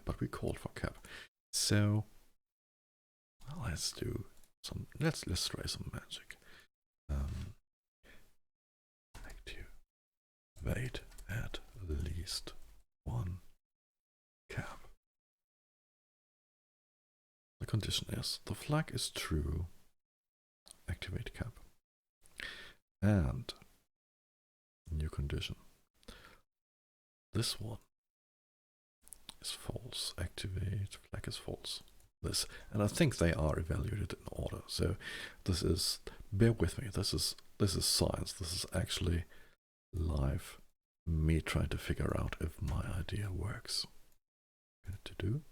but we called for cap. So let's do some, let's try some magic. Activate at least one cap. The condition is the flag is true, activate cap. And new condition, this one is false, activate flag is false. This, and I think they are evaluated in order. So this is, bear with me, this is science. This is actually live me trying to figure out if my idea works. Going to do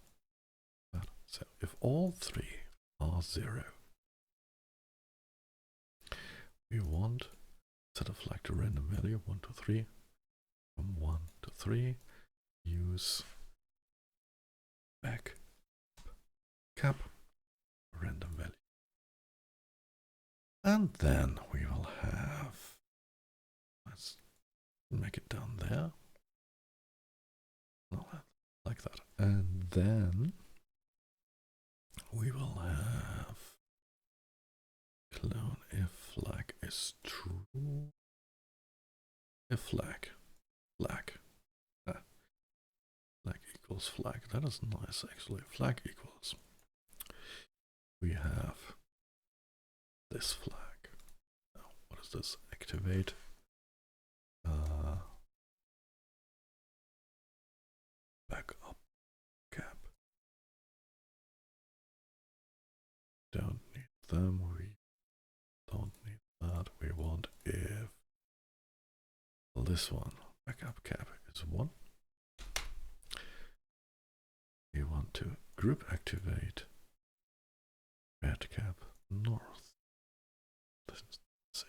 that. So if all three are 0, we want set a flag to random value 1 to 3. From 1 to 3, use back cap random value. And then we will have, let's make it down there, like that. And then we will have clone if flag is true, if flag equals flag. That is nice actually. Flag equals, we have this flag. Now, what is this? Activate backup cap. Don't need them. We don't need that. We want if this one backup cap is 1. We want to group activate red cap north. This is, see,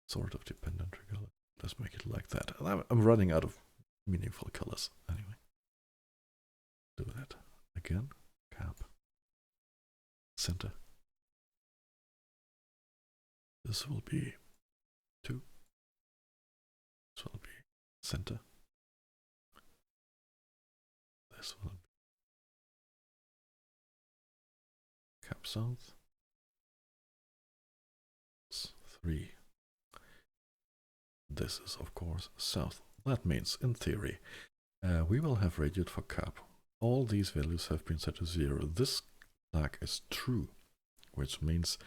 sort of dependent trigger. Let's make it like that. I'm running out of meaningful colors anyway. Do that again. Cap center. This will be 2. This will be center. This will be cap south. 3. This is of course south. That means in theory we will have radiate for cap. All these values have been set to 0. This flag is true, which means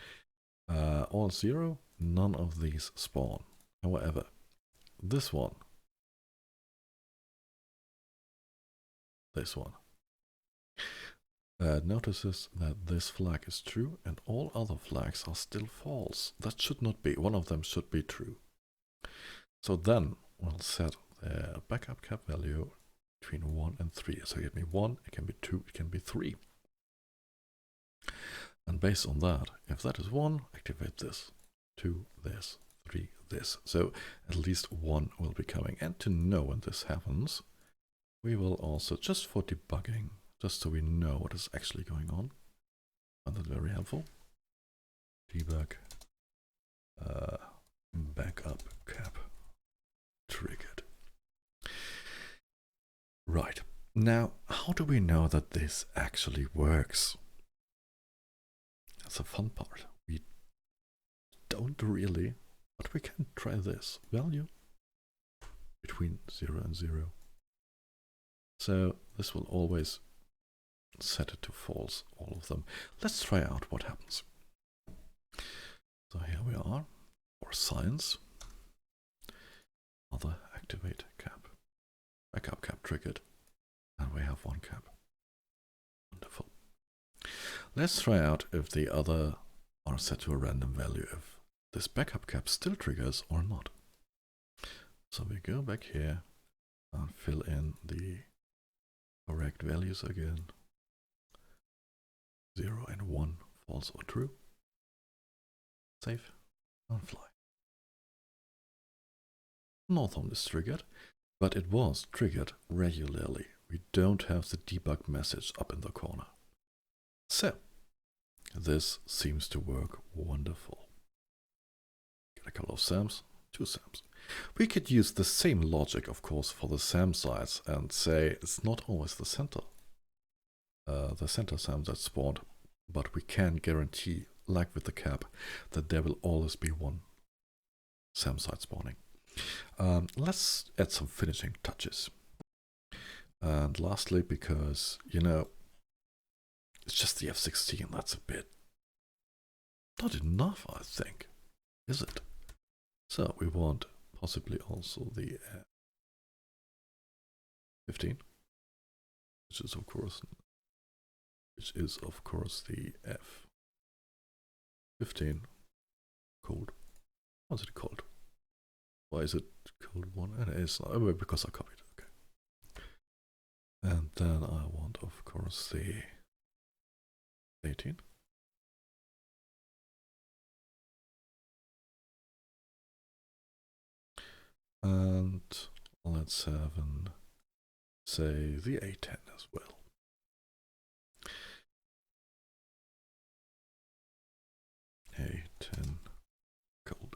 all 0, none of these spawn. However, this one, notices that this flag is true and all other flags are still false. That should not be. One of them should be true. So then we'll set the backup cap value between 1 and 3. So it can be 1, it can be 2, it can be 3. And based on that, if that is 1, activate this, 2, this, 3, this. So at least 1 will be coming. And to know when this happens, we will also, just for debugging, just so we know what is actually going on, and that's very helpful, debug backup cap triggered. Right, now how do we know that this actually works? That's a fun part. We don't really, but we can try this. Value between 0 and 0. So this will always set it to false, all of them. Let's try out what happens. So here we are, for science. Other activate cap. Backup cap triggered. And we have 1 cap. Wonderful. Let's try out if the other are set to a random value, if this backup cap still triggers or not. So we go back here and fill in the correct values again. 0 and 1, false or true. Save and fly. Nothing is triggered, but it was triggered regularly. We don't have the debug message up in the corner. So, this seems to work wonderful. Get a couple of SAMs, 2 SAMs. We could use the same logic, of course, for the SAM size and say it's not always the center. the center SAM that spawned, but we can guarantee, like with the cap, that there will always be one SAM site spawning. Let's add some finishing touches. And lastly, because, you know, it's just the F-16, that's a bit not enough, I think, is it? So we want possibly also the F-15, which is of course the F-15 cold. What's it called? Why is it called one? And it is not, because I copied it. Okay. And then I want, of course, the 18. And let's have say the A-10 as well. A-10 cold.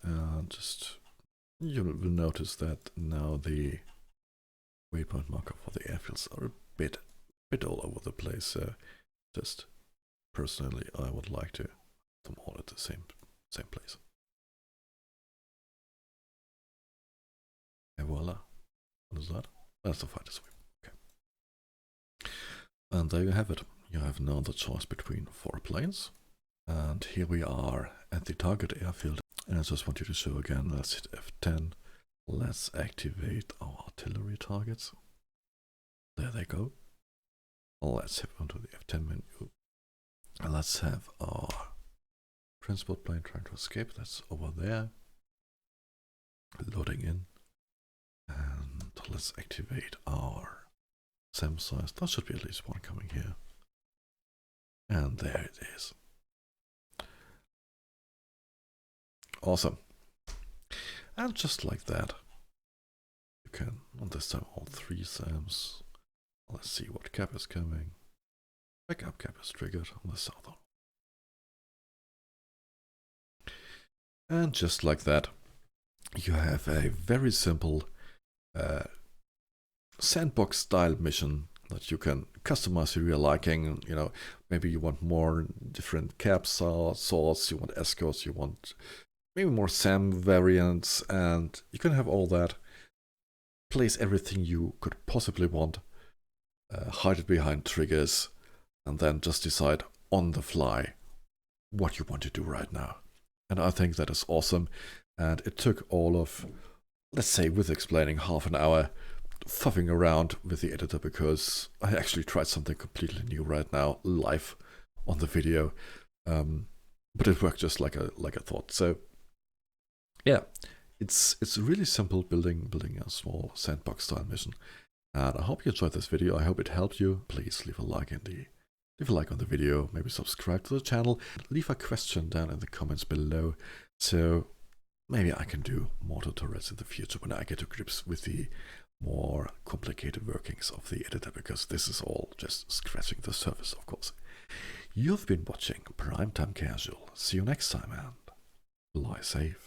And just, you will notice that now the waypoint marker for the airfields are a bit all over the place. So just personally, I would like to have them all at the same place. And voila. What is that? That's the fighter sweep. Okay. And there you have it. You have now the choice between 4 planes. And here we are at the target airfield. And I just want you to show again, let's hit F10. Let's activate our artillery targets. There they go. Let's hit onto the F10 menu. And let's have our transport plane trying to escape. That's over there. Loading in. And let's activate our SAM size. There should be at least one coming here. And there it is. Awesome. And just like that, you can, on this time, all 3 SAMs. Let's see what cap is coming. Backup cap is triggered on the southern. And just like that, you have a very simple sandbox style mission that you can customize to your liking. You know, maybe you want more different cap sorts, you want escorts, you want maybe more SAM variants, and you can have all that. Place everything you could possibly want, hide it behind triggers, and then just decide on the fly what you want to do right now. And I think that is awesome. And it took all of, let's say, with explaining, half an hour fuffing around with the editor, because I actually tried something completely new right now, live on the video. But it worked just like I thought. So yeah, it's really simple building a small sandbox style mission. And I hope you enjoyed this video. I hope it helped you. Please leave a like on the video, maybe subscribe to the channel, leave a question down in the comments below, so maybe I can do more tutorials in the future when I get to grips with the more complicated workings of the editor, because this is all just scratching the surface, of course. You've been watching Primetime Casual. See you next time, and fly safe.